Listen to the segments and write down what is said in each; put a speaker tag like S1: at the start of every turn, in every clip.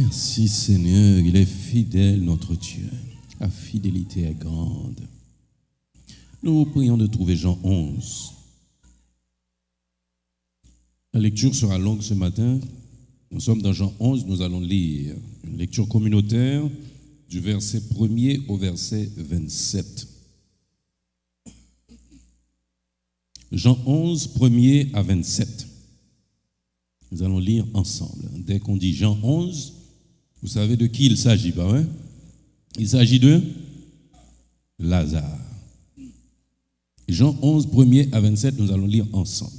S1: Merci Seigneur, il est fidèle notre Dieu. La fidélité est grande. Nous vous prions de trouver Jean 11. La lecture sera longue ce matin. Nous sommes dans Jean 11, nous allons lire une lecture communautaire du verset 1er au verset 27. Jean 11, 1er à 27. Nous allons lire ensemble. Dès qu'on dit Jean 11, vous savez de qui il s'agit, pas vrai? Il s'agit de Lazare. Jean 11, 1er à 27, nous allons lire ensemble.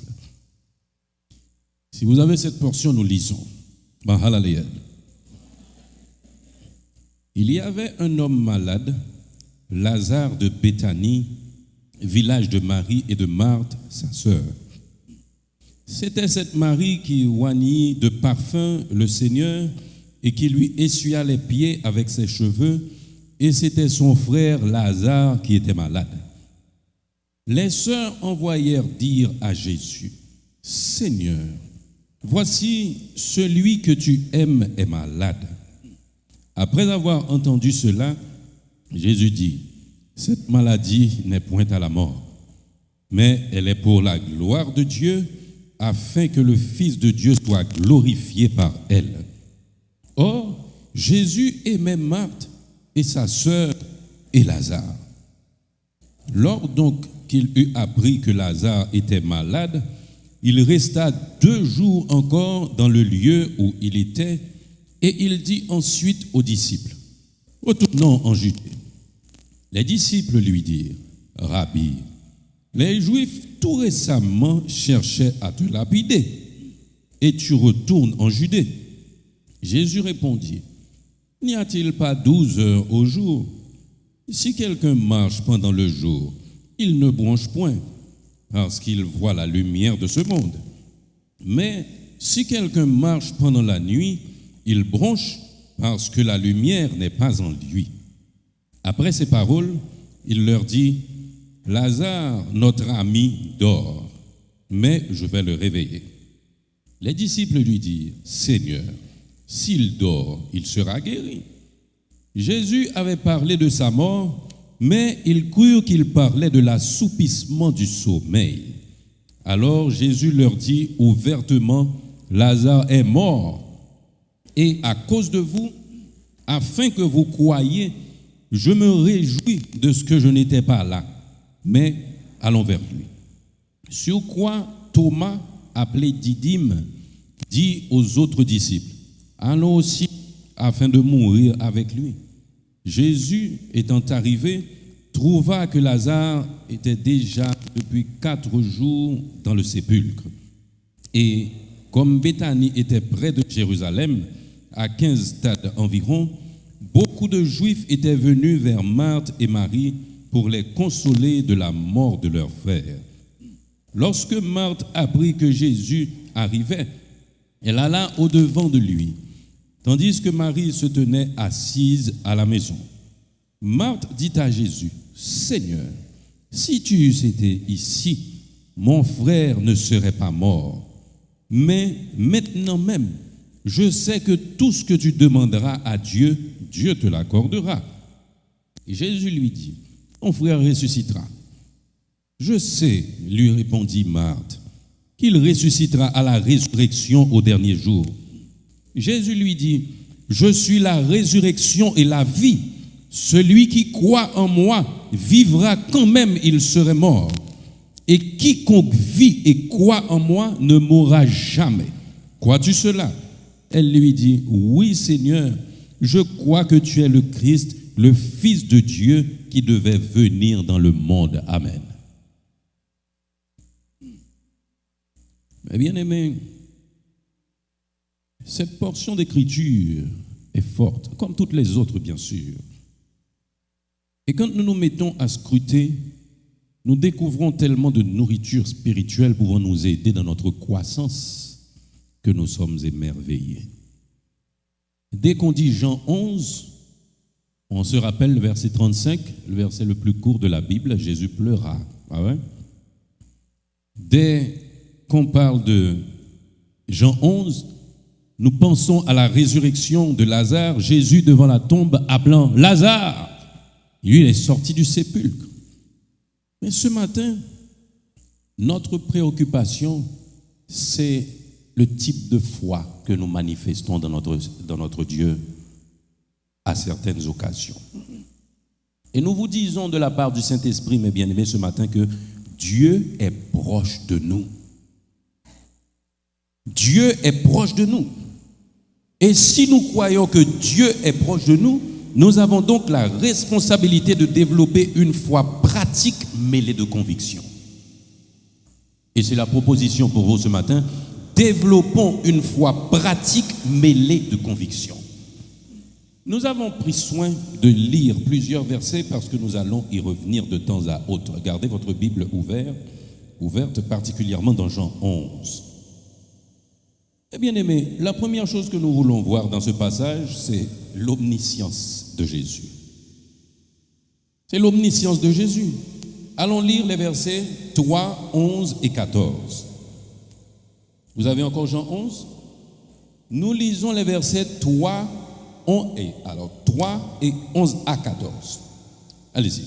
S1: Si vous avez cette portion, nous lisons. Il y avait un homme malade, Lazare de Béthanie, village de Marie et de Marthe, sa sœur. C'était cette Marie qui oignit de parfum le Seigneur et qui lui essuya les pieds avec ses cheveux, et c'était son frère Lazare qui était malade. Les sœurs envoyèrent dire à Jésus, « Seigneur, voici celui que tu aimes est malade. » Après avoir entendu cela, Jésus dit, « Cette maladie n'est point à la mort, mais elle est pour la gloire de Dieu, afin que le Fils de Dieu soit glorifié par elle. » Or, Jésus aimait Marthe et sa sœur et Lazare. Lors donc qu'il eut appris que Lazare était malade, il resta 2 jours encore dans le lieu où il était, et il dit ensuite aux disciples, « Retournons en Judée. » Les disciples lui dirent, « Rabbi, les Juifs tout récemment cherchaient à te lapider, et tu retournes en Judée. » Jésus répondit, « N'y a-t-il pas 12 heures au jour? Si quelqu'un marche pendant le jour, il ne bronche point, parce qu'il voit la lumière de ce monde. Mais si quelqu'un marche pendant la nuit, il bronche, parce que la lumière n'est pas en lui. » Après ces paroles, il leur dit, « Lazare, notre ami, dort, mais je vais le réveiller. » Les disciples lui dirent, « Seigneur, s'il dort, il sera guéri. » Jésus avait parlé de sa mort, mais ils crurent qu'il parlait de l'assoupissement du sommeil. Alors Jésus leur dit ouvertement, « Lazare est mort, et à cause de vous, afin que vous croyiez, je me réjouis de ce que je n'étais pas là, mais allons vers lui. » Sur quoi Thomas, appelé Didyme, dit aux autres disciples, « Allons aussi afin de mourir avec lui. » Jésus, étant arrivé, trouva que Lazare était déjà depuis 4 jours dans le sépulcre. Et comme Béthanie était près de Jérusalem, à 15 stades environ, beaucoup de Juifs étaient venus vers Marthe et Marie pour les consoler de la mort de leur frère. Lorsque Marthe apprit que Jésus arrivait, elle alla au-devant de lui, tandis que Marie se tenait assise à la maison. Marthe dit à Jésus, « Seigneur, si tu eusses été ici, mon frère ne serait pas mort. Mais maintenant même, je sais que tout ce que tu demanderas à Dieu, Dieu te l'accordera. » Et Jésus lui dit, « Ton frère ressuscitera. » « Je sais, lui répondit Marthe, qu'il ressuscitera à la résurrection au dernier jour. » Jésus lui dit, « Je suis la résurrection et la vie. Celui qui croit en moi vivra quand même il serait mort. Et quiconque vit et croit en moi ne mourra jamais. Crois-tu cela? » Elle lui dit, « Oui, Seigneur, je crois que tu es le Christ, le Fils de Dieu qui devait venir dans le monde. Amen. » Mais bien aimé, cette portion d'écriture est forte, comme toutes les autres, bien sûr. Et quand nous nous mettons à scruter, nous découvrons tellement de nourriture spirituelle pouvant nous aider dans notre croissance que nous sommes émerveillés. Dès qu'on dit Jean 11, on se rappelle le verset 35, le verset le plus court de la Bible, Jésus pleura. Ah ouais? Dès qu'on parle de Jean 11, Nous pensons à la résurrection de Lazare, Jésus devant la tombe appelant Lazare. Lui, il est sorti du sépulcre. Mais ce matin, notre préoccupation, c'est le type de foi que nous manifestons dans notre Dieu à certaines occasions. Et nous vous disons de la part du Saint-Esprit, mes bien-aimés, ce matin, que Dieu est proche de nous. Dieu est proche de nous. Et si nous croyons que Dieu est proche de nous, nous avons donc la responsabilité de développer une foi pratique mêlée de conviction. Et c'est la proposition pour vous ce matin. Développons une foi pratique mêlée de conviction. Nous avons pris soin de lire plusieurs versets parce que nous allons y revenir de temps à autre. Gardez votre Bible ouverte particulièrement dans Jean 11. Eh bien aimé, la première chose que nous voulons voir dans ce passage, c'est l'omniscience de Jésus. C'est l'omniscience de Jésus. Allons lire les versets 3, 11 et 14. Vous avez encore Jean 11? Nous lisons les versets 3 et 11 à 14. Allez-y.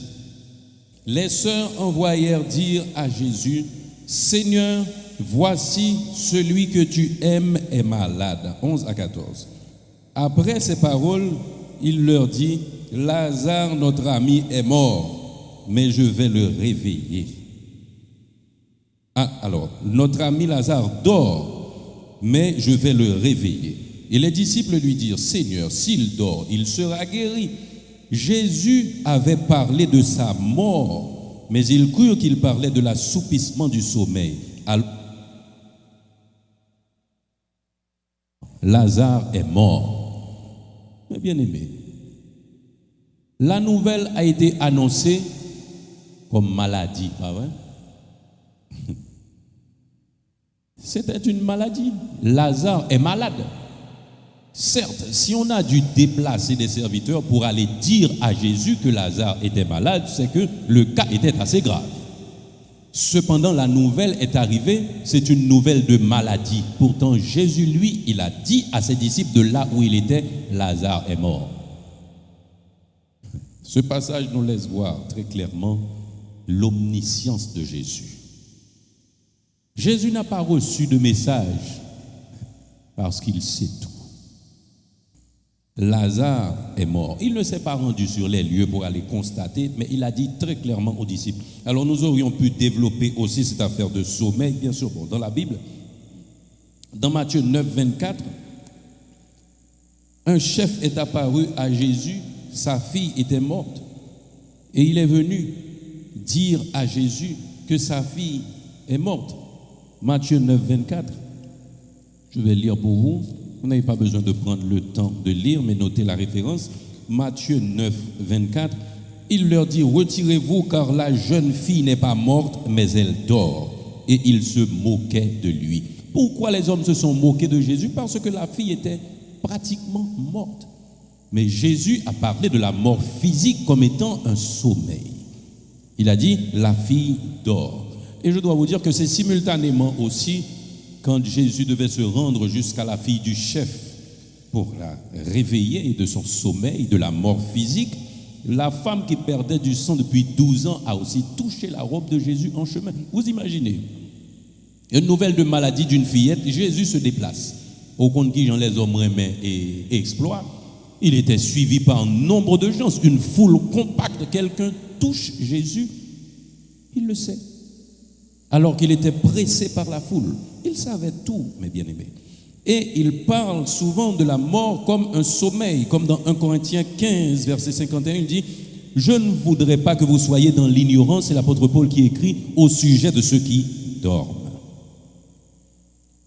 S1: Les sœurs envoyèrent dire à Jésus, Seigneur, voici celui que tu aimes est malade. 11 à 14. Après ces paroles, il leur dit, Lazare, notre ami, est mort, mais je vais le réveiller. Alors, notre ami Lazare dort, mais je vais le réveiller. Et les disciples lui dirent, Seigneur, s'il dort, il sera guéri. Jésus avait parlé de sa mort, mais ils crurent qu'il parlait de l'assoupissement du sommeil. Alors, Lazare est mort. Mais bien aimé, la nouvelle a été annoncée comme maladie, pas vrai? C'était une maladie. Lazare est malade. Certes, si on a dû déplacer des serviteurs pour aller dire à Jésus que Lazare était malade, c'est que le cas était assez grave. Cependant, la nouvelle est arrivée, c'est une nouvelle de maladie. Pourtant, Jésus, lui, il a dit à ses disciples de là où il était, Lazare est mort. Ce passage nous laisse voir très clairement l'omniscience de Jésus. Jésus n'a pas reçu de message parce qu'il sait tout. Lazare est mort. Il ne s'est pas rendu sur les lieux pour aller constater, mais il a dit très clairement aux disciples. Alors nous aurions pu développer aussi cette affaire de sommeil, bien sûr, dans la Bible. Dans Matthieu 9, 24, un chef est apparu à Jésus, sa fille était morte, et il est venu dire à Jésus que sa fille est morte. Matthieu 9, 24, je vais lire pour vous. Vous n'avez pas besoin de prendre le temps de lire, mais notez la référence. Matthieu 9, 24, il leur dit, retirez-vous car la jeune fille n'est pas morte, mais elle dort. Et ils se moquaient de lui. Pourquoi les hommes se sont moqués de Jésus? Parce que la fille était pratiquement morte. Mais Jésus a parlé de la mort physique comme étant un sommeil. Il a dit, la fille dort. Et je dois vous dire que c'est simultanément aussi quand Jésus devait se rendre jusqu'à la fille du chef pour la réveiller de son sommeil, de la mort physique, la femme qui perdait du sang depuis 12 ans a aussi touché la robe de Jésus en chemin. Vous imaginez, une nouvelle de maladie d'une fillette, Jésus se déplace. Au compte qui Jean les hommes remet et exploit, il était suivi par un nombre de gens, une foule compacte, quelqu'un touche Jésus, il le sait. Alors qu'il était pressé par la foule. Il savait tout, mes bien-aimés. Et il parle souvent de la mort comme un sommeil, comme dans 1 Corinthiens 15, verset 51, il dit « Je ne voudrais pas que vous soyez dans l'ignorance », c'est l'apôtre Paul qui écrit au sujet de ceux qui dorment.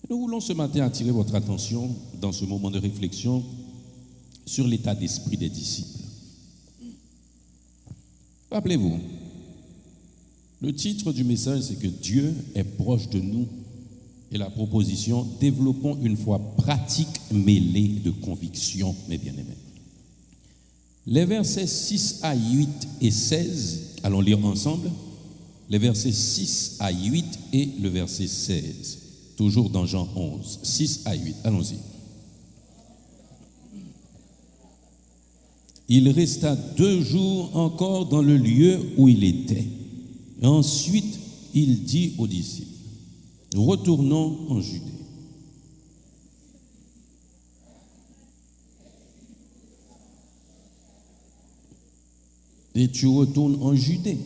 S1: Nous voulons ce matin attirer votre attention dans ce moment de réflexion sur l'état d'esprit des disciples. Rappelez-vous, le titre du message, c'est que Dieu est proche de nous. Et la proposition, développons une foi pratique mêlée de conviction, mes bien-aimés. Les versets 6 à 8 et 16, allons lire ensemble. Les versets 6 à 8 et le verset 16. Toujours dans Jean 11, 6 à 8. Allons-y. il resta 2 jours encore dans le lieu où il était. Et ensuite, il dit aux disciples, retournons en Judée. Et tu retournes en Judée.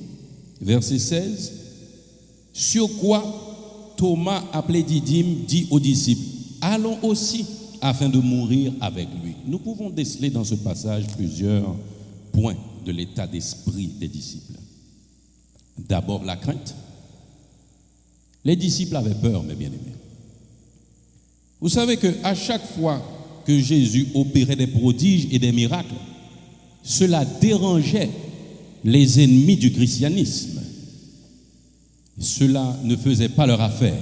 S1: Verset 16. Sur quoi Thomas, appelé Didyme, dit aux disciples, allons aussi afin de mourir avec lui. Nous pouvons déceler dans ce passage plusieurs points de l'état d'esprit des disciples. D'abord, la crainte. Les disciples avaient peur, mes bien-aimés. Vous savez qu'à chaque fois que Jésus opérait des prodiges et des miracles, cela dérangeait les ennemis du christianisme. Cela ne faisait pas leur affaire.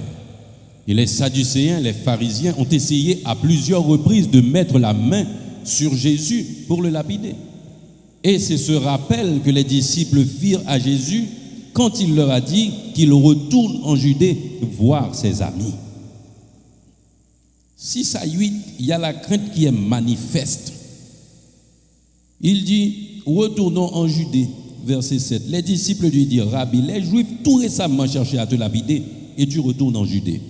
S1: Et les Sadducéens, les pharisiens ont essayé à plusieurs reprises de mettre la main sur Jésus pour le lapider. Et c'est ce rappel que les disciples firent à Jésus quand il leur a dit qu'il retourne en Judée voir ses amis. 6 à 8, il y a la crainte qui est manifeste. Il dit, retournons en Judée, verset 7. Les disciples lui dirent, Rabbi, les Juifs tout récemment cherchaient à te lapider et tu retournes en Judée.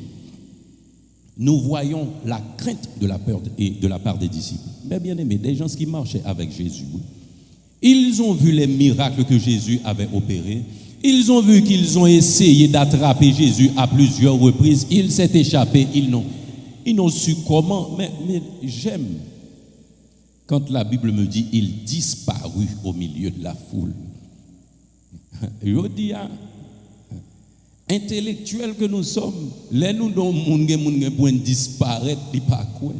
S1: Nous voyons la crainte de la peur et de la part des disciples. Mais bien aimés, des gens qui marchaient avec Jésus, ils ont vu les miracles que Jésus avait opérés. Ils ont vu qu'ils ont essayé d'attraper Jésus à plusieurs reprises. Il s'est échappé. Ils n'ont su comment. Mais j'aime quand la Bible me dit il disparut au milieu de la foule. Je dis intellectuels que nous sommes, les nous dont moun point disparaître, dit pas quoi.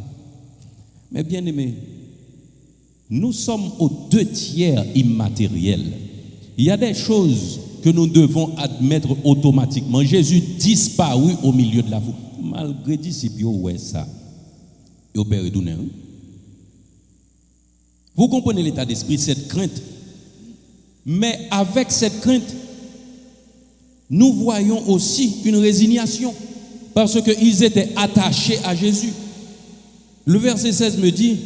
S1: Mais bien aimé, nous sommes aux 2/3 immatériels. Il y a des choses que nous devons admettre automatiquement. Jésus disparut au milieu de la foule. Malgré disciples, ouais ça. Vous comprenez l'état d'esprit, cette crainte. Mais avec cette crainte, nous voyons aussi une résignation parce qu'ils étaient attachés à Jésus. Le verset 16 me dit,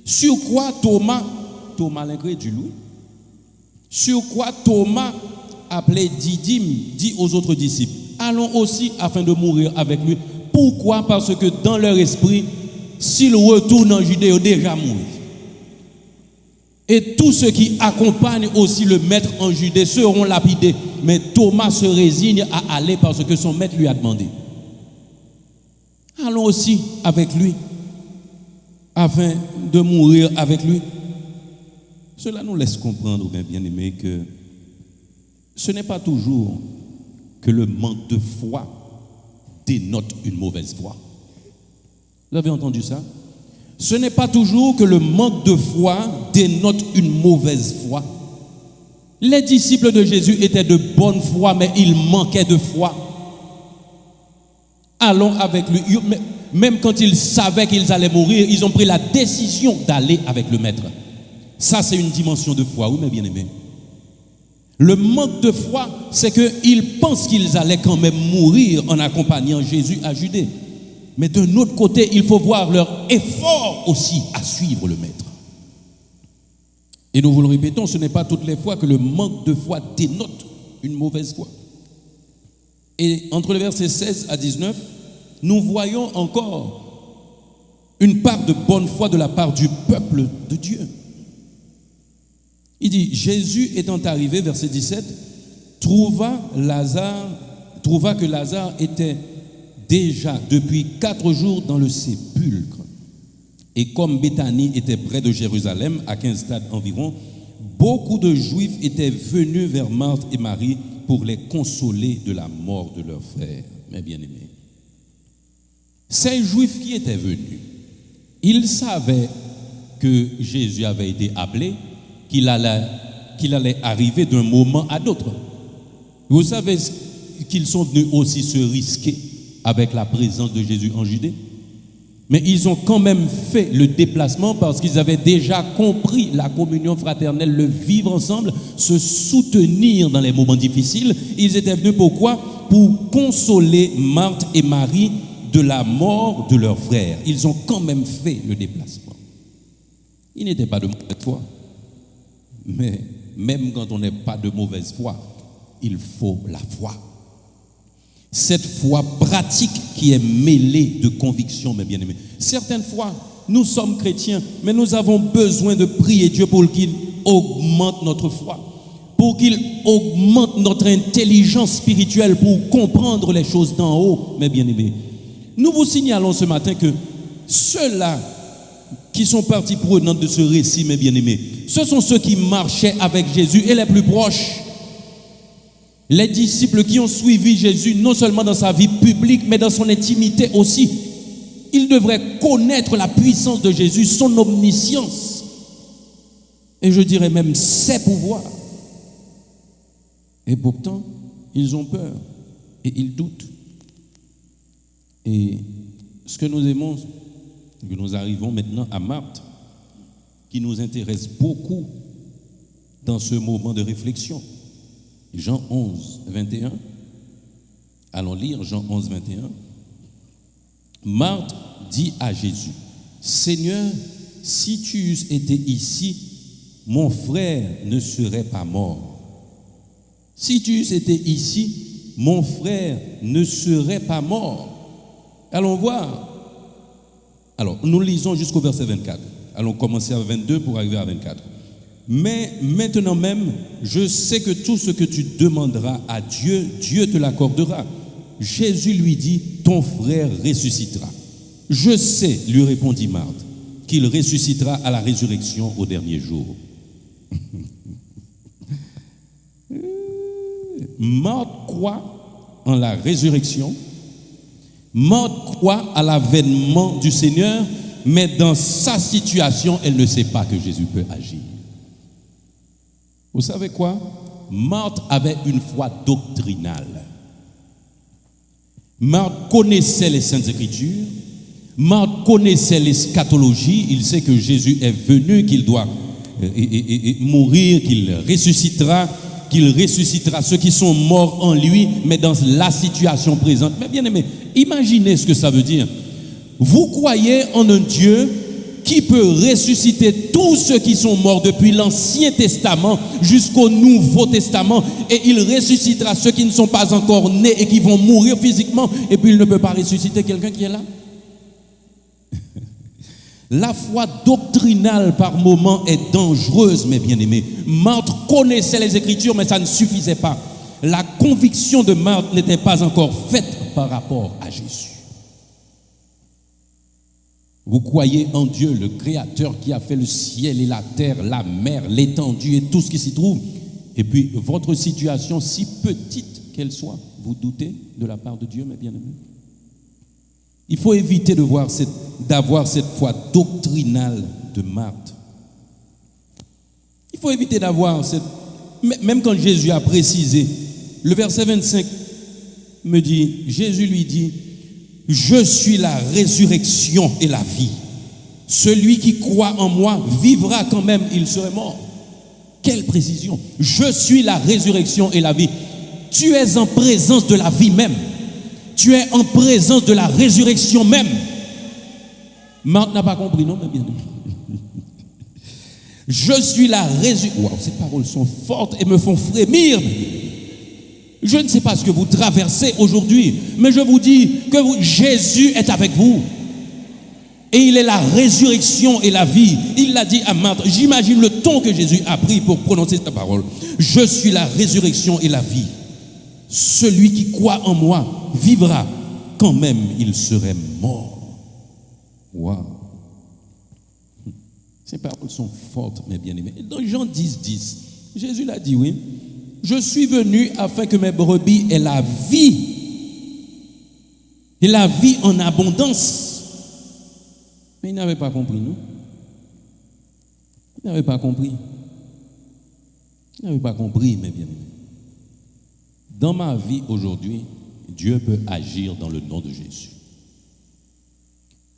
S1: sur quoi Thomas l'incrédule, sur quoi Thomas, appelé Didyme, dit aux autres disciples, allons aussi afin de mourir avec lui. Pourquoi? Parce que dans leur esprit, s'ils retournent en Judée, ils ont déjà mouru. Et tous ceux qui accompagnent aussi le maître en Judée seront lapidés. Mais Thomas se résigne à aller parce que son maître lui a demandé. Allons aussi avec lui, afin de mourir avec lui. Cela nous laisse comprendre, bien aimés, que ce n'est pas toujours que le manque de foi dénote une mauvaise foi. Vous avez entendu ça? Ce n'est pas toujours que le manque de foi dénote une mauvaise foi. Les disciples de Jésus étaient de bonne foi, mais ils manquaient de foi. Allons avec lui. Même quand ils savaient qu'ils allaient mourir, ils ont pris la décision d'aller avec le maître. Ça, c'est une dimension de foi, oui, mes bien-aimés. Le manque de foi, c'est qu'ils pensent qu'ils allaient quand même mourir en accompagnant Jésus à Judée. Mais d'un autre côté, il faut voir leur effort aussi à suivre le maître. Et nous vous le répétons, ce n'est pas toutes les fois que le manque de foi dénote une mauvaise foi. Et entre le verset 16 à 19, nous voyons encore une part de bonne foi de la part du peuple de Dieu. Il dit, Jésus étant arrivé, verset 17, trouva que Lazare était déjà depuis 4 jours dans le sépulcre. Et comme Béthanie était près de Jérusalem, à 15 stades environ, beaucoup de Juifs étaient venus vers Marthe et Marie pour les consoler de la mort de leur frère. Mes bien-aimés, ces Juifs qui étaient venus, ils savaient que Jésus avait été appelé, qu'il allait arriver d'un moment à l'autre. Vous savez qu'ils sont venus aussi se risquer avec la présence de Jésus en Judée. Mais ils ont quand même fait le déplacement parce qu'ils avaient déjà compris la communion fraternelle, le vivre ensemble, se soutenir dans les moments difficiles. Ils étaient venus pourquoi? Pour consoler Marthe et Marie de la mort de leur frère. Ils ont quand même fait le déplacement. Ils n'étaient pas de mauvaise foi. Mais même quand on n'est pas de mauvaise foi, il faut la foi. Cette foi pratique qui est mêlée de conviction, mes bien-aimés. Certaines fois, nous sommes chrétiens, mais nous avons besoin de prier Dieu pour qu'il augmente notre foi, pour qu'il augmente notre intelligence spirituelle pour comprendre les choses d'en haut, mes bien-aimés. Nous vous signalons ce matin que ceux-là qui sont partie prenante de ce récit, mes bien-aimés, ce sont ceux qui marchaient avec Jésus et les plus proches. Les disciples qui ont suivi Jésus, non seulement dans sa vie publique, mais dans son intimité aussi. Ils devraient connaître la puissance de Jésus, son omniscience. Et je dirais même ses pouvoirs. Et pourtant, ils ont peur et ils doutent. Et ce que nous aimons, que nous arrivons maintenant à Marthe, qui nous intéresse beaucoup dans ce moment de réflexion. Jean 11, 21. Allons lire Jean 11, 21. Marthe dit à Jésus, Seigneur, si tu eusses été ici, mon frère ne serait pas mort. Si tu eusses été ici, mon frère ne serait pas mort. Allons voir. Alors, nous lisons jusqu'au verset 24. Allons commencer à 22 pour arriver à 24. Mais maintenant même, je sais que tout ce que tu demanderas à Dieu, Dieu te l'accordera. Jésus lui dit, ton frère ressuscitera. Je sais, lui répondit Marthe, qu'il ressuscitera à la résurrection au dernier jour. Marthe croit en la résurrection. Marthe croit à l'avènement du Seigneur, mais dans sa situation, elle ne sait pas que Jésus peut agir. Vous savez quoi? Marthe avait une foi doctrinale. Marthe connaissait les Saintes Écritures. Marthe connaissait l'eschatologie. Il sait que Jésus est venu, qu'il doit mourir, qu'il ressuscitera ceux qui sont morts en lui, mais dans la situation présente. Mais bien aimé, imaginez ce que ça veut dire. Vous croyez en un Dieu qui peut ressusciter tous ceux qui sont morts depuis l'Ancien Testament jusqu'au Nouveau Testament, et il ressuscitera ceux qui ne sont pas encore nés et qui vont mourir physiquement, et puis il ne peut pas ressusciter quelqu'un qui est là. La foi doctrinale par moments est dangereuse, mes bien-aimés. Marthe connaissait les Écritures, mais ça ne suffisait pas. La conviction de Marthe n'était pas encore faite par rapport à Jésus. Vous croyez en Dieu, le Créateur qui a fait le ciel et la terre, la mer, l'étendue et tout ce qui s'y trouve. Et puis, votre situation, si petite qu'elle soit, vous doutez de la part de Dieu, mes bien-aimés? Il faut éviter d'avoir cette foi doctrinale de Marthe. Il faut éviter d'avoir cette... Même quand Jésus a précisé, le verset 25 me dit, Jésus lui dit, je suis la résurrection et la vie. Celui qui croit en moi vivra quand même, il serait mort. Quelle précision! Je suis la résurrection et la vie. Tu es en présence de la vie même. Tu es en présence de la résurrection même. Marthe n'a pas compris, non, mais bien. Je suis la résurrection. Wow, ces paroles sont fortes et me font frémir. Je ne sais pas ce que vous traversez aujourd'hui, mais je vous dis que Jésus est avec vous. Et il est la résurrection et la vie. Il l'a dit à Marthe. J'imagine le ton que Jésus a pris pour prononcer cette parole. Je suis la résurrection et la vie. Celui qui croit en moi vivra quand même il serait mort. Waouh! Ces paroles sont fortes, mes bien-aimés. Dans Jean 10, 10, Jésus l'a dit, oui. Je suis venu afin que mes brebis aient la vie. Et la vie en abondance. Mais il n'avait pas compris, non? Il n'avait pas compris. Il n'avait pas compris, mes bien-aimés. Dans ma vie aujourd'hui, Dieu peut agir dans le nom de Jésus.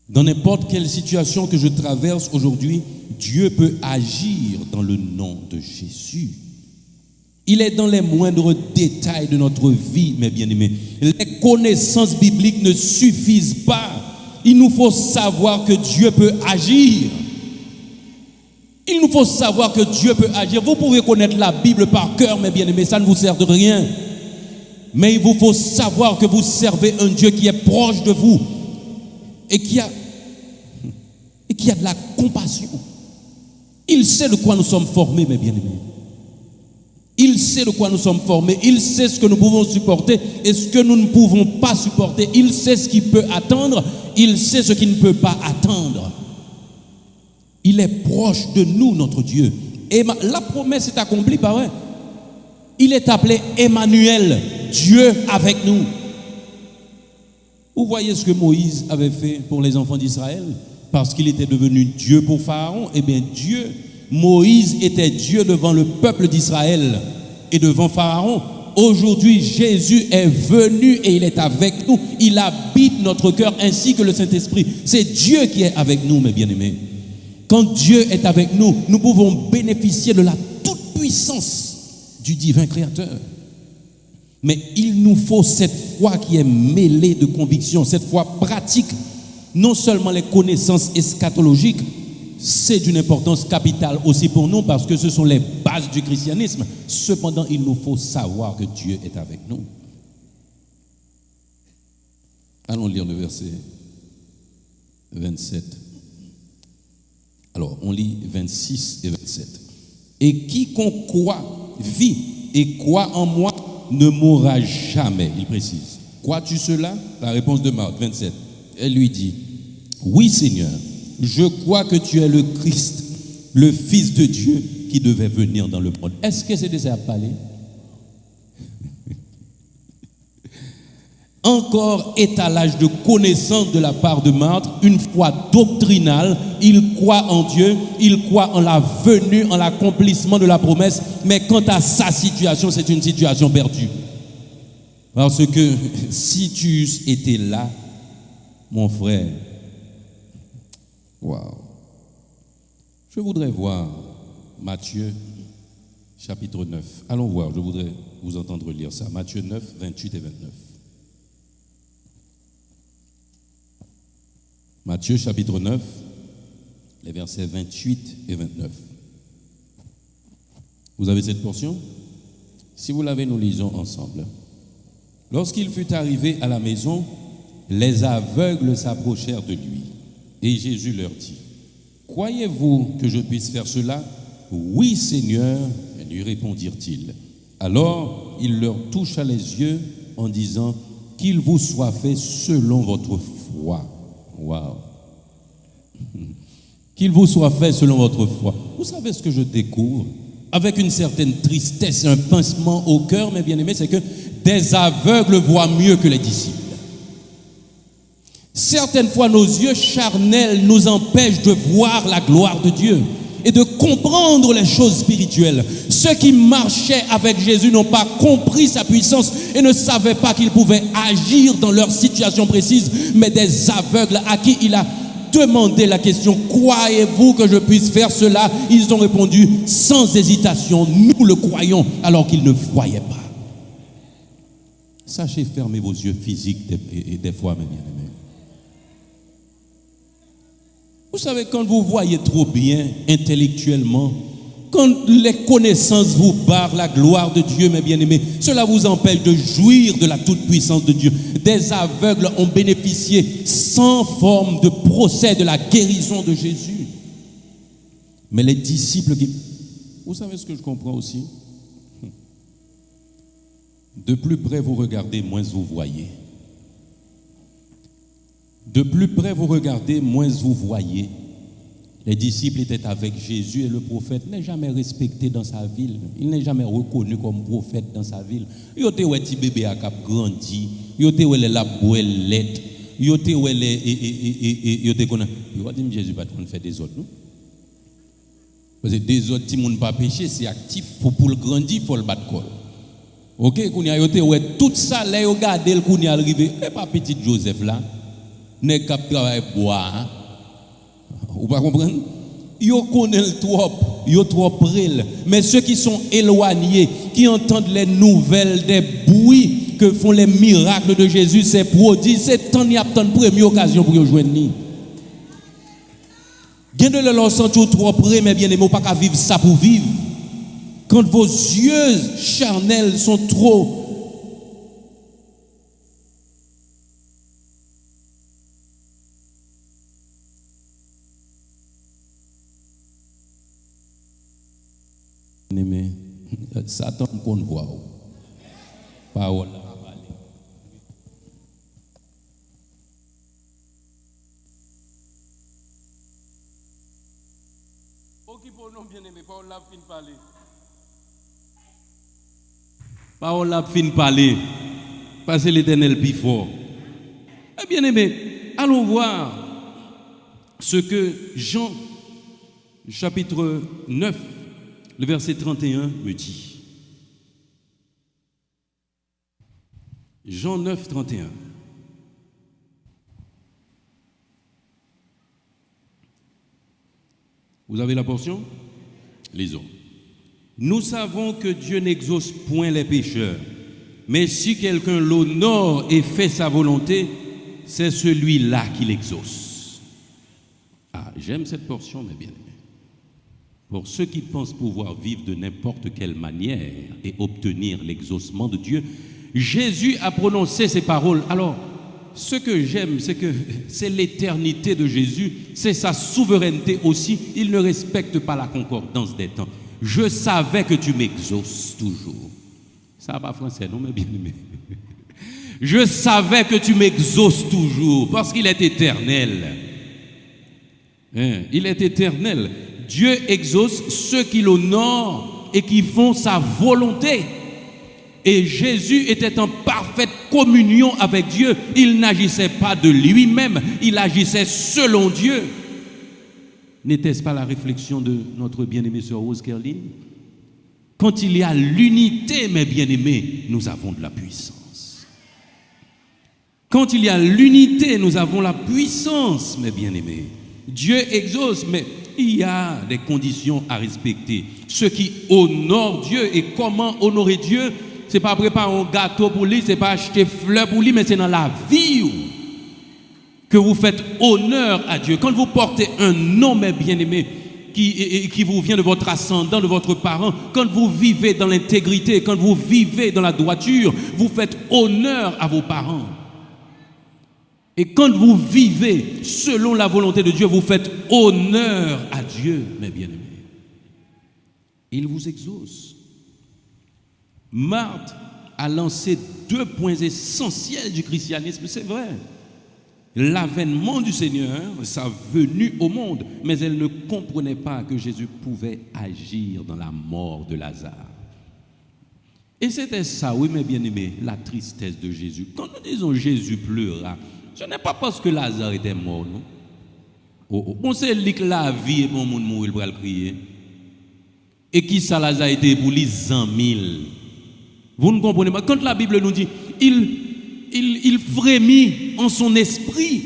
S1: Dans n'importe quelle situation que je traverse aujourd'hui, Dieu peut agir dans le nom de Jésus. Il est dans les moindres détails de notre vie, mes bien-aimés. Les connaissances bibliques ne suffisent pas. Il nous faut savoir que Dieu peut agir. Il nous faut savoir que Dieu peut agir. Vous pouvez connaître la Bible par cœur, mes bien-aimés, ça ne vous sert de rien. Mais il vous faut savoir que vous servez un Dieu qui est proche de vous et qui a de la compassion. Il sait de quoi nous sommes formés, mes bien-aimés. Il sait de quoi nous sommes formés. Il sait ce que nous pouvons supporter et ce que nous ne pouvons pas supporter. Il sait ce qui peut attendre. Il sait ce qui ne peut pas attendre. Il est proche de nous, notre Dieu. Et la promesse est accomplie par vrai. Il est appelé Emmanuel, Dieu avec nous. Vous voyez ce que Moïse avait fait pour les enfants d'Israël? Parce qu'il était devenu Dieu pour Pharaon. Eh bien, Moïse était Dieu devant le peuple d'Israël et devant Pharaon. Aujourd'hui, Jésus est venu et il est avec nous. Il habite notre cœur ainsi que le Saint-Esprit. C'est Dieu qui est avec nous, mes bien-aimés. Quand Dieu est avec nous, nous pouvons bénéficier de la toute-puissance du divin Créateur. Mais il nous faut cette foi qui est mêlée de conviction, cette foi pratique. Non seulement les connaissances eschatologiques, c'est d'une importance capitale aussi pour nous parce que ce sont les bases du christianisme. Cependant, il nous faut savoir que Dieu est avec nous. Allons lire le verset 27. Alors, on lit 26 et 27. Et quiconque croit, vit et croit en moi ne mourra jamais, il précise. Crois-tu cela? La réponse de Marthe, 27. Elle lui dit, oui Seigneur, je crois que tu es le Christ, le Fils de Dieu qui devait venir dans le monde. Est-ce que c'est de ça à parler? Encore étalage de connaissance de la part de Marthe, une foi doctrinale, il croit en Dieu, il croit en la venue, en l'accomplissement de la promesse, mais quant à sa situation, c'est une situation perdue. Parce que si tu étais là, mon frère, waouh. Je voudrais voir Matthieu chapitre 9. Allons voir, je voudrais vous entendre lire ça. Matthieu 9, 28 et 29. Matthieu chapitre 9, les versets 28 et 29. Vous avez cette portion? Si vous l'avez, nous lisons ensemble. Lorsqu'il fut arrivé à la maison, les aveugles s'approchèrent de lui. Et Jésus leur dit, croyez-vous que je puisse faire cela? Oui, Seigneur, lui répondirent-ils. Alors, il leur toucha les yeux en disant, qu'il vous soit fait selon votre foi. Waouh! Qu'il vous soit fait selon votre foi. Vous savez ce que je découvre? Avec une certaine tristesse et un pincement au cœur, mes bien-aimés, c'est que des aveugles voient mieux que les disciples. Certaines fois, nos yeux charnels nous empêchent de voir la gloire de Dieu et de comprendre les choses spirituelles. Ceux qui marchaient avec Jésus n'ont pas compris sa puissance et ne savaient pas qu'il pouvait agir dans leur situation précise, mais des aveugles à qui il a demandé la question, croyez-vous que je puisse faire cela? Ils ont répondu sans hésitation, nous le croyons, alors qu'ils ne voyaient pas. Sachez fermer vos yeux physiques des fois, mes bien-aimés. Vous savez, quand vous voyez trop bien intellectuellement, quand les connaissances vous barrent la gloire de Dieu, mes bien-aimés, cela vous empêche de jouir de la toute-puissance de Dieu. Des aveugles ont bénéficié sans forme de procès de la guérison de Jésus. Mais les disciples, vous savez ce que je comprends aussi? De plus près vous regardez, moins vous voyez. De plus près vous regardez, moins vous voyez. Les disciples étaient avec Jésus et le prophète n'est jamais respecté dans sa ville. Il n'est jamais reconnu comme prophète dans sa ville. Il y a des petits bébés à cap grandi, il y a des labouellettes, il y a des Jésus pas faire des autres, non? Parce que des autres, si on ne pas péché, c'est actif, pour le grandir, il faut le battre col. OK, qu'on y a tout ça là, regardez le qu'on y arrivé, et pas petit Joseph là, n'est cap travail bois. Vous pas comprendre? Yo connaissent trop, yo trop près. Mais ceux qui sont éloignés, qui entendent les nouvelles des bruits que font les miracles de Jésus, ces prodiges, c'est tant y a tant première occasion pour joindre.
S2: Gain de leur senti trop près, mais bien aimé, pas qu'à vivre ça pour vivre. Quand vos yeux charnels sont trop aimé, Satan qu'on voit. Parole.
S1: Occupons-nous bien aimé, parole la fin de parler.
S2: Parole la fin de parler. Parce que l'Éternel plus fort. Eh bien aimé, allons voir ce que Jean, chapitre 9, le verset 31 me dit. Jean 9, 31. Vous avez la portion? Lisons. Nous savons que Dieu n'exauce point les pécheurs, mais si quelqu'un l'honore et fait sa volonté, c'est celui-là qui l'exauce. Ah, j'aime cette portion, mes bien-aimés. Pour ceux qui pensent pouvoir vivre de n'importe quelle manière et obtenir l'exaucement de Dieu, Jésus a prononcé ces paroles. Alors, ce que j'aime, c'est que c'est l'éternité de Jésus, c'est sa souveraineté aussi. Il ne respecte pas la concordance des temps. Je savais que tu m'exauces toujours. Ça va pas français, non, mais bien aimé. Je savais que tu m'exauces toujours, parce qu'il est éternel. Il est éternel. Dieu exauce ceux qui l'honorent et qui font sa volonté. Et Jésus était en parfaite communion avec Dieu. Il n'agissait pas de lui-même, il agissait selon Dieu. N'était-ce pas la réflexion de notre bien-aimée sœur Rose Kerline? Quand il y a l'unité, mes bien-aimés, nous avons de la puissance. Quand il y a l'unité, nous avons la puissance, mes bien-aimés. Dieu exauce, mais il y a des conditions à respecter. Ceux qui honorent Dieu, et comment honorer Dieu? C'est pas préparer un gâteau pour lui, c'est pas acheter fleurs pour lui, mais c'est dans la vie que vous faites honneur à Dieu. Quand vous portez un nom, mes bien-aimés, qui vous vient de votre ascendant, de votre parent, quand vous vivez dans l'intégrité, quand vous vivez dans la droiture, vous faites honneur à vos parents. Et quand vous vivez selon la volonté de Dieu, vous faites honneur à Dieu, mes bien-aimés. Il vous exauce. Marthe a lancé 2 points essentiels du christianisme, c'est vrai. L'avènement du Seigneur, sa venue au monde, mais elle ne comprenait pas que Jésus pouvait agir dans la mort de Lazare. Et c'était ça, oui, mes bien-aimés, la tristesse de Jésus. Quand nous disons Jésus pleura, ce n'est pas parce que Lazare était mort, non? On sait que la vie est pour le monde mourir pour le crier. Et qui ça Lazare était pour les 100 000. Vous ne comprenez pas. Quand la Bible nous dit, il frémit en son esprit.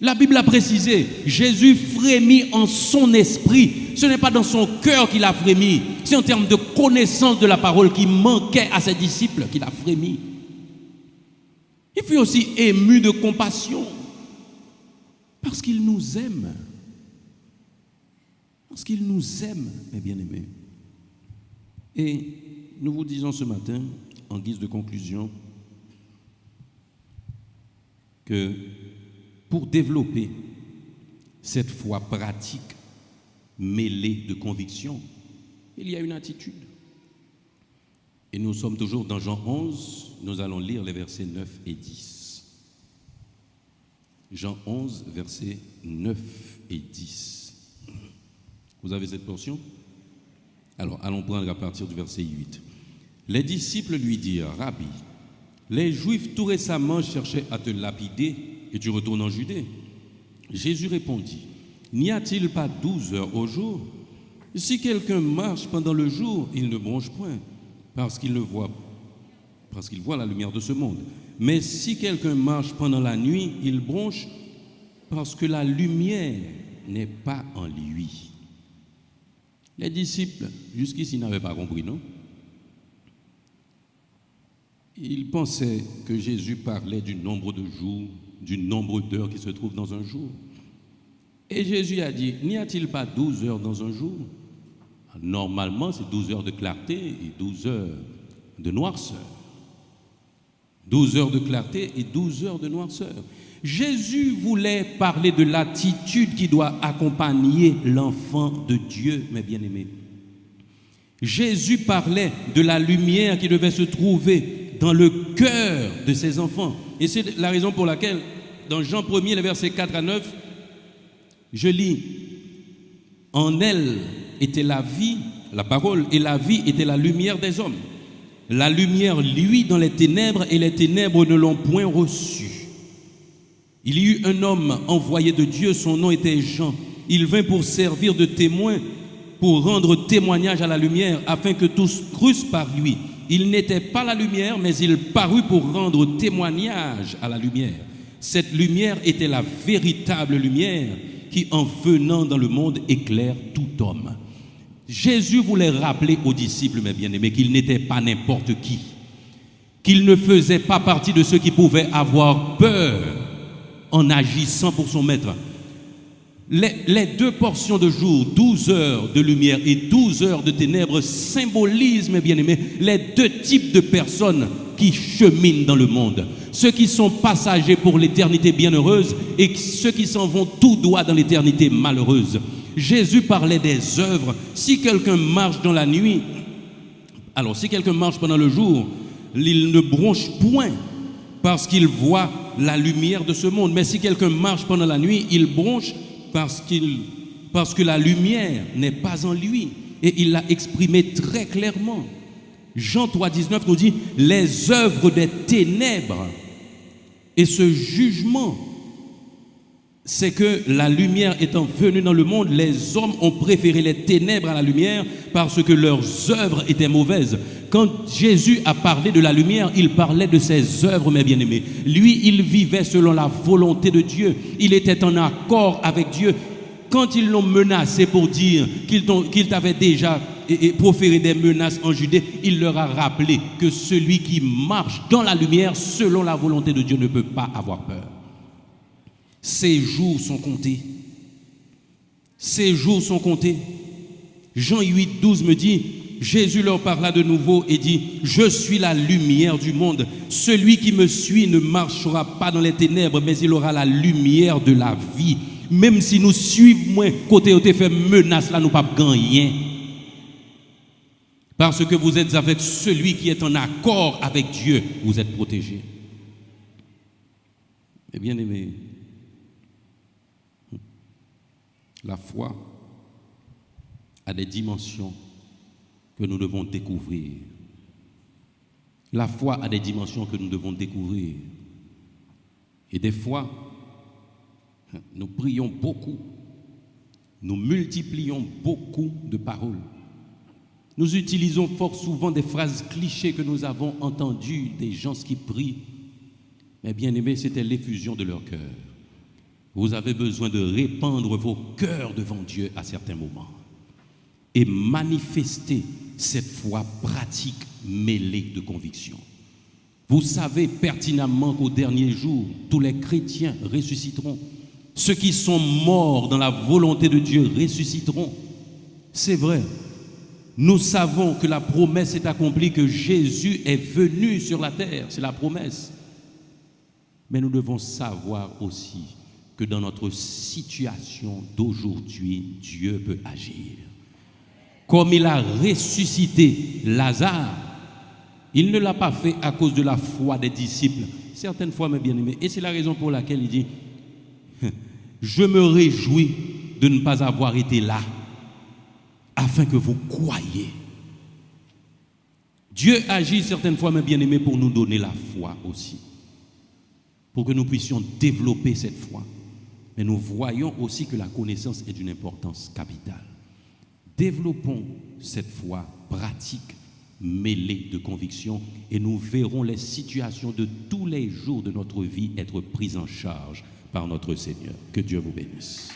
S2: La Bible a précisé, Jésus frémit en son esprit. Ce n'est pas dans son cœur qu'il a frémi. C'est en termes de connaissance de la parole qui manquait à ses disciples qu'il a frémi. Il fut aussi ému de compassion. Parce qu'il nous aime. Parce qu'il nous aime, mes bien-aimés. Et nous vous disons ce matin, en guise de conclusion, que pour développer cette foi pratique mêlée de conviction, il y a une attitude. Et nous sommes toujours dans Jean 11, nous allons lire les versets 9 et 10. Jean 11, versets 9 et 10. Vous avez cette portion? Alors, allons prendre à partir du verset 8. Les disciples lui dirent, Rabbi, les Juifs tout récemment cherchaient à te lapider et tu retournes en Judée. Jésus répondit, n'y a-t-il pas 12 heures au jour? Si quelqu'un marche pendant le jour, il ne bronche point, parce qu'il voit la lumière de ce monde. Mais si quelqu'un marche pendant la nuit, il bronche, parce que la lumière n'est pas en lui. Les disciples, jusqu'ici, n'avaient pas compris, non? Ils pensaient que Jésus parlait du nombre de jours, du nombre d'heures qui se trouvent dans un jour. Et Jésus a dit, n'y a-t-il pas 12 heures dans un jour? Normalement, c'est 12 heures de clarté et 12 heures de noirceur. 12 heures de clarté et 12 heures de noirceur. Jésus voulait parler de l'attitude qui doit accompagner l'enfant de Dieu, mes bien-aimés. Jésus parlait de la lumière qui devait se trouver dans le cœur de ses enfants. Et c'est la raison pour laquelle, dans Jean 1er, les versets 4 à 9, je lis, « En elle était la vie, la parole, et la vie était la lumière des hommes. La lumière luit dans les ténèbres, et les ténèbres ne l'ont point reçue. Il y eut un homme envoyé de Dieu, son nom était Jean. Il vint pour servir de témoin, pour rendre témoignage à la lumière, afin que tous crussent par lui. Il n'était pas la lumière, mais il parut pour rendre témoignage à la lumière. Cette lumière était la véritable lumière qui, en venant dans le monde, éclaire tout homme. » Jésus voulait rappeler aux disciples, mes bien-aimés, qu'il n'était pas n'importe qui, qu'il ne faisait pas partie de ceux qui pouvaient avoir peur en agissant pour son maître. Les deux portions de jour, 12 heures de lumière et 12 heures de ténèbres, symbolisent, mes bien-aimés, les deux types de personnes qui cheminent dans le monde. Ceux qui sont passagers pour l'éternité bienheureuse et ceux qui s'en vont tout droit dans l'éternité malheureuse. Jésus parlait des œuvres. Si quelqu'un marche dans la nuit, alors si quelqu'un marche pendant le jour, il ne bronche point parce qu'il voit la lumière de ce monde. Mais si quelqu'un marche pendant la nuit, il bronche parce que la lumière n'est pas en lui. Et il l'a exprimé très clairement. Jean 3,19 nous dit « Les œuvres des ténèbres ». Et ce jugement, c'est que la lumière étant venue dans le monde, les hommes ont préféré les ténèbres à la lumière parce que leurs œuvres étaient mauvaises. Quand Jésus a parlé de la lumière, il parlait de ses œuvres, mes bien-aimés. Lui, il vivait selon la volonté de Dieu. Il était en accord avec Dieu. Quand ils l'ont menacé pour dire qu'il t'avait déjà proféré des menaces en Judée, il leur a rappelé que celui qui marche dans la lumière selon la volonté de Dieu ne peut pas avoir peur. Ces jours sont comptés. Ces jours sont comptés. Jean 8,12 me dit, Jésus leur parla de nouveau et dit, « Je suis la lumière du monde. Celui qui me suit ne marchera pas dans les ténèbres, mais il aura la lumière de la vie. » Même si nous suivons moins, côté où tu fais menace, là, nous pas gagner. Parce que vous êtes avec celui qui est en accord avec Dieu, vous êtes protégés. Mais bien aimé, la foi a des dimensions que nous devons découvrir. La foi a des dimensions que nous devons découvrir. Et des fois, nous prions beaucoup, nous multiplions beaucoup de paroles. Nous utilisons fort souvent des phrases clichés que nous avons entendues des gens qui prient. Mais bien aimés, c'était l'effusion de leur cœur. Vous avez besoin de répandre vos cœurs devant Dieu à certains moments et manifester cette foi pratique mêlée de conviction. Vous savez pertinemment qu'au dernier jour, tous les chrétiens ressusciteront. Ceux qui sont morts dans la volonté de Dieu ressusciteront. C'est vrai. Nous savons que la promesse est accomplie, que Jésus est venu sur la terre. C'est la promesse. Mais nous devons savoir aussi que dans notre situation d'aujourd'hui, Dieu peut agir. Comme il a ressuscité Lazare, il ne l'a pas fait à cause de la foi des disciples. Certaines fois, mes bien-aimés, et c'est la raison pour laquelle il dit, je me réjouis de ne pas avoir été là, afin que vous croyiez. Dieu agit certaines fois, mes bien-aimés, pour nous donner la foi aussi, pour que nous puissions développer cette foi. Mais nous voyons aussi que la connaissance est d'une importance capitale. Développons cette foi pratique, mêlée de conviction, et nous verrons les situations de tous les jours de notre vie être prises en charge par notre Seigneur. Que Dieu vous bénisse.